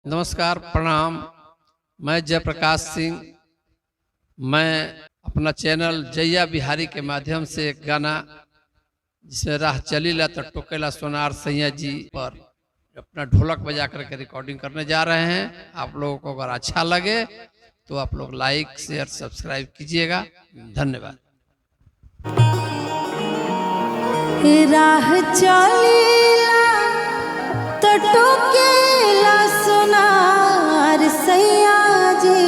नमस्कार, प्रणाम। मैं जयप्रकाश सिंह। मैं अपना चैनल जैया बिहारी के माध्यम से एक गाना जिसमें राह चली ला तो टोकेला सोनार सैया जी पर अपना ढोलक बजा करके रिकॉर्डिंग करने जा रहे हैं। आप लोगों को अगर अच्छा लगे तो आप लोग लाइक शेयर सब्सक्राइब कीजिएगा। धन्यवाद। राह चलीला तो टोकेला सोनार सैया जी,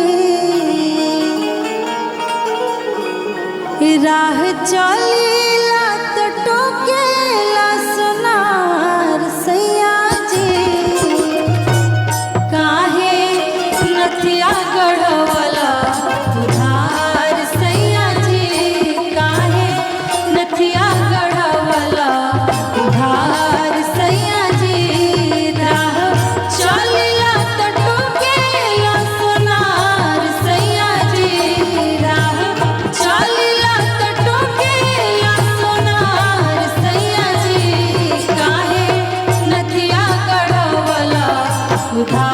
राह चलीला तो टोकेला सोनार सैया जी, काहे नथिया गढ़वला उधार सैया जी, काहे नथिया गढ़वला उधार सैया जी, राह चलीला तो टोकेला सोनार सैया जी, राह चलीला तो टोकेला सोनार सैया जी, काहे नथिया गढ़वला उधार